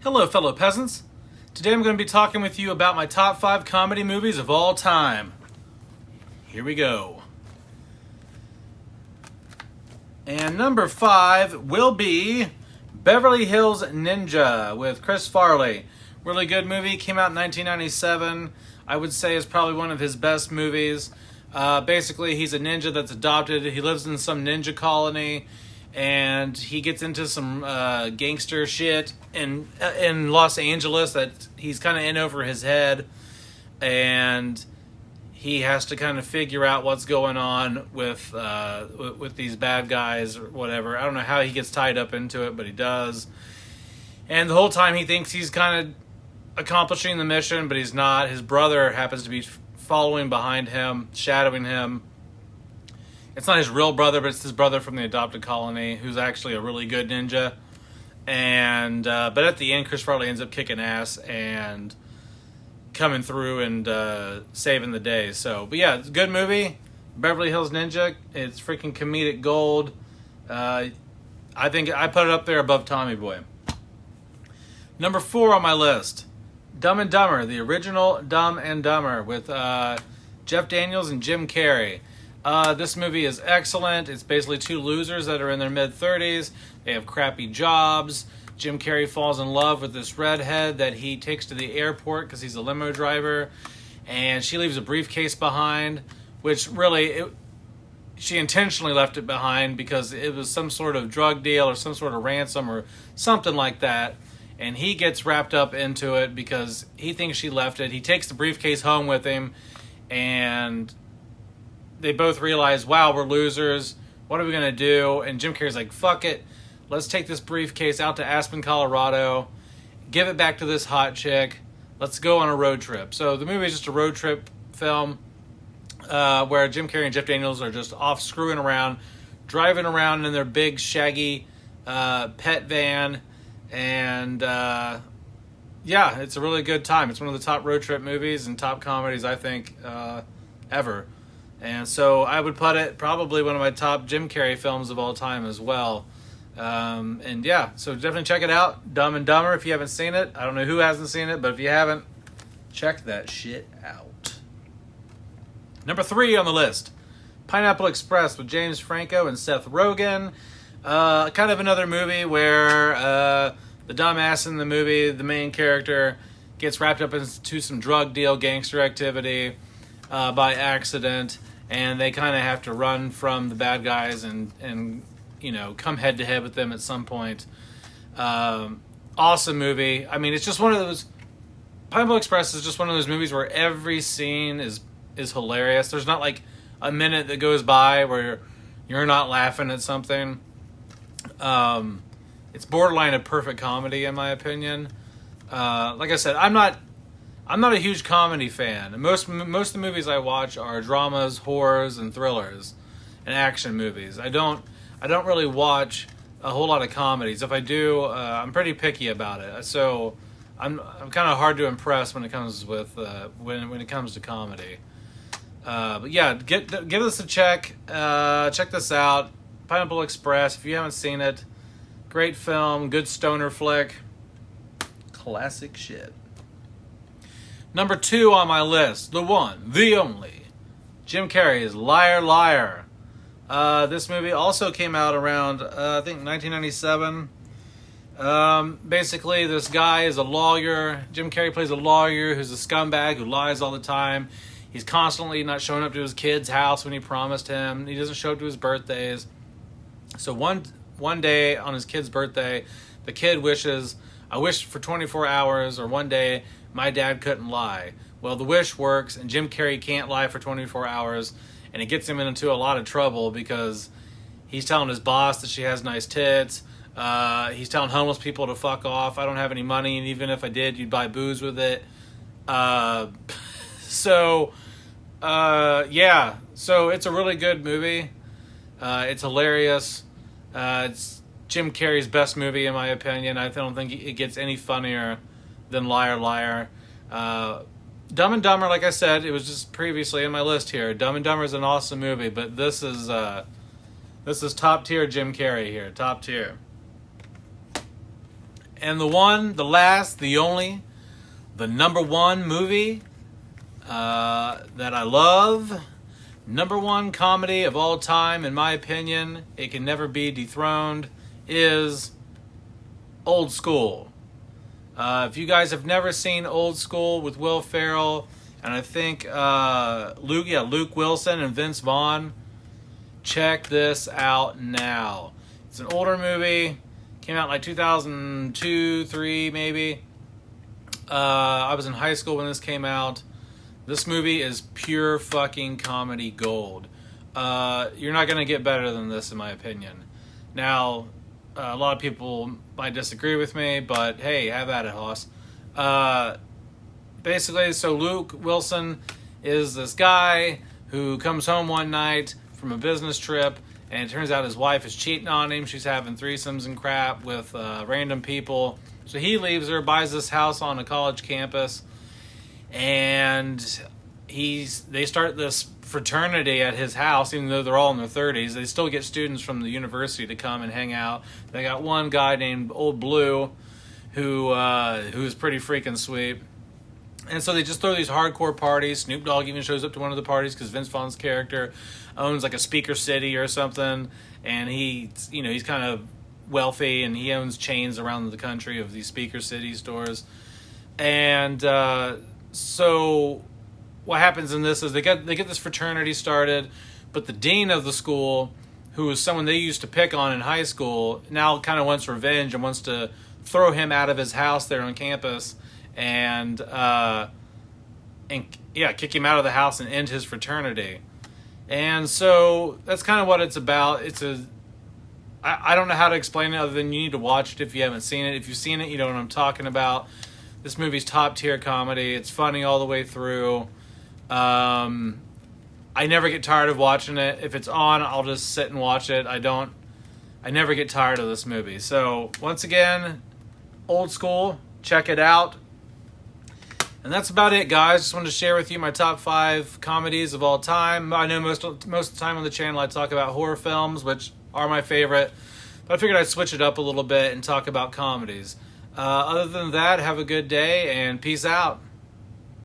Hello, fellow peasants. Today I'm going to be talking with you about my top 5 comedy movies of all time. Here we go. And number 5 will be Beverly Hills Ninja with Chris Farley. Really good movie. Came out in 1997. I would say is probably one of his best movies. Basically, he's a ninja that's adopted. He lives in some ninja colony, and he gets into some gangster shit in Los Angeles that he's kind of in over his head, and he has to kind of figure out what's going on with these bad guys or whatever. I don't know how he gets tied up into it, but he does. And the whole time he thinks he's kind of accomplishing the mission, but he's not. His brother happens to be following behind him, shadowing him. It's not his real brother, but it's his brother from the adopted colony, who's actually a really good ninja. And but at the end, Chris Farley ends up kicking ass and coming through and saving the day. So, but yeah, it's a good movie. Beverly Hills Ninja. It's freaking comedic gold. I think I put it up there above Tommy Boy. Number 4 on my list, Dumb and Dumber, the original Dumb and Dumber with Jeff Daniels and Jim Carrey. This movie is excellent. It's basically two losers that are in their mid-30s. They have crappy jobs. Jim Carrey falls in love with this redhead that he takes to the airport because he's a limo driver. And she leaves a briefcase behind, which really, she intentionally left it behind because it was some sort of drug deal or some sort of ransom or something like that. And he gets wrapped up into it because he thinks she left it. He takes the briefcase home with him, and they both realize, wow, we're losers. What are we going to do? And Jim Carrey's like, fuck it. Let's take this briefcase out to Aspen, Colorado. Give it back to this hot chick. Let's go on a road trip. So the movie is just a road trip film where Jim Carrey and Jeff Daniels are just off screwing around, driving around in their big, shaggy pet van. And yeah, it's a really good time. It's one of the top road trip movies and top comedies, I think, ever. And so I would put it probably one of my top Jim Carrey films of all time as well. And yeah, so definitely check it out. Dumb and Dumber, if you haven't seen it. I don't know who hasn't seen it, but if you haven't, check that shit out. Number 3 on the list, Pineapple Express with James Franco and Seth Rogen. Kind of another movie where the dumbass in the movie, the main character, gets wrapped up into some drug deal, gangster activity by accident, and they kind of have to run from the bad guys and you know, come head to head with them at some point. Awesome movie. I mean, it's just one of those. Pineapple Express is just one of those movies where every scene is hilarious. There's not like a minute that goes by where you're not laughing at something. It's borderline a perfect comedy in my opinion. Like I said, I'm not a huge comedy fan. Most of the movies I watch are dramas, horrors, and thrillers, and action movies. I don't really watch a whole lot of comedies. If I do, I'm pretty picky about it. So I'm kind of hard to impress when it comes with when it comes to comedy. But yeah, give this a check. Check this out, Pineapple Express. If you haven't seen it, great film, good stoner flick, classic shit. Number 2 on my list, the one, the only, Jim Carrey's Liar Liar. This movie also came out around, I think, 1997. Basically, this guy is a lawyer. Jim Carrey plays a lawyer who's a scumbag who lies all the time. He's constantly not showing up to his kid's house when he promised him. He doesn't show up to his birthdays. So one day on his kid's birthday, the kid wishes, I wish for 24 hours or one day my dad couldn't lie. Well, the wish works, and Jim Carrey can't lie for 24 hours, and it gets him into a lot of trouble because he's telling his boss that she has nice tits. He's telling homeless people to fuck off. I don't have any money, and even if I did, you'd buy booze with it. So it's a really good movie. It's hilarious. It's Jim Carrey's best movie, in my opinion. I don't think it gets any funnier than Liar Liar. Dumb and Dumber, like I said, it was just previously in my list here. Dumb and Dumber is an awesome movie, but this is top tier Jim Carrey here, top tier. And the one, the last, the only, the number one movie that I love, number one comedy of all time, in my opinion, it can never be dethroned, is Old School. If you guys have never seen Old School with Will Ferrell, and I think Luke Wilson and Vince Vaughn, check this out now. It's an older movie. Came out in like 2002, 3 maybe. I was in high school when this came out. This movie is pure fucking comedy gold. You're not going to get better than this, in my opinion. Now, a lot of people might disagree with me, but hey, have at it, Hoss. Basically, so Luke Wilson is this guy who comes home one night from a business trip, and it turns out his wife is cheating on him. She's having threesomes and crap with random people. So he leaves her, buys this house on a college campus, and they start this fraternity at his house. Even though they're all in their 30s, they still get students from the university to come and hang out. They got one guy named Old Blue who's pretty freaking sweet. And so they just throw these hardcore parties. Snoop Dogg even shows up to one of the parties because Vince Vaughn's character owns like a Speaker City or something, and he's kind of wealthy, and he owns chains around the country of these Speaker City stores. And so what happens in this is they get this fraternity started, but the dean of the school, who was someone they used to pick on in high school, now kind of wants revenge and wants to throw him out of his house there on campus and kick him out of the house and end his fraternity. And so that's kind of what it's about. I don't know how to explain it other than you need to watch it if you haven't seen it. If you've seen it, you know what I'm talking about. This movie's top tier comedy. It's funny all the way through. I never get tired of watching it. If it's on, I'll just sit and watch it. I never get tired of this movie. So once again, Old School, check it out. And that's about it, guys. Just wanted to share with you my top 5 comedies of all time. I know most of the time on the channel I talk about horror films, which are my favorite. But I figured I'd switch it up a little bit and talk about comedies. Other than that, have a good day and peace out.